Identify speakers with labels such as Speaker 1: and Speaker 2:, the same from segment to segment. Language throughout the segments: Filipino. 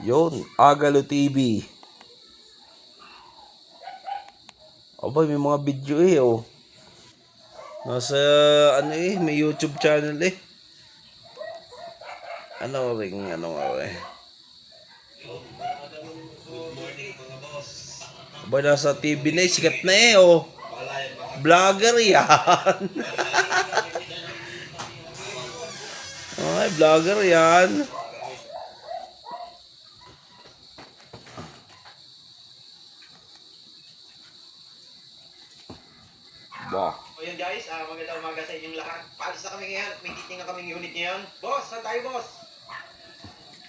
Speaker 1: Yun, Agalo TV. Aba, may mga video oh. Nasa, may YouTube channel Ano Aba, nasa TV na sikat na oh. Vlogger yan. Ay, vlogger yan. Bah.
Speaker 2: O yun guys, magandang umaga sa inyong lahat. Paalis na kami ngayon at may titingnan kaming unit ngayon. Boss, saan tayo boss?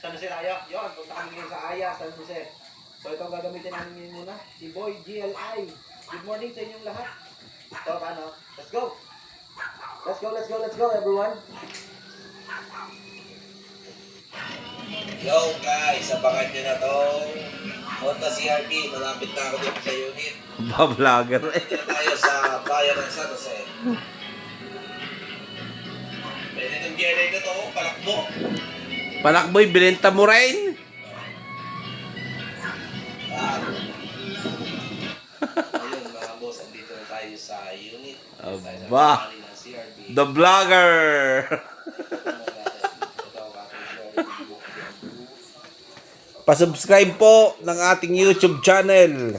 Speaker 2: San Jose tayo? Yun, punta kami ngayon sa Aya, San Jose. So ito gagamitin namin ngayon muna. Si Boy GLI. Good morning sa inyong lahat. Ito, paano? Let's go! Let's go everyone.
Speaker 3: Yo guys, abangan nyo na tong Honda CRV. Malapit na ako dito sa unit.
Speaker 1: Ba, vlogger
Speaker 3: Dito na tayo sa bayan ng San Jose. Pwede ng GLA na to, palakbo.
Speaker 1: Palakboy, binenta mo rin?
Speaker 3: Ayun mga boss, andito na tayo sa unit. Tayo sa
Speaker 1: Aba.
Speaker 3: bayan ng CRV.
Speaker 1: The vlogger. Pasubscribe po ng ating YouTube channel.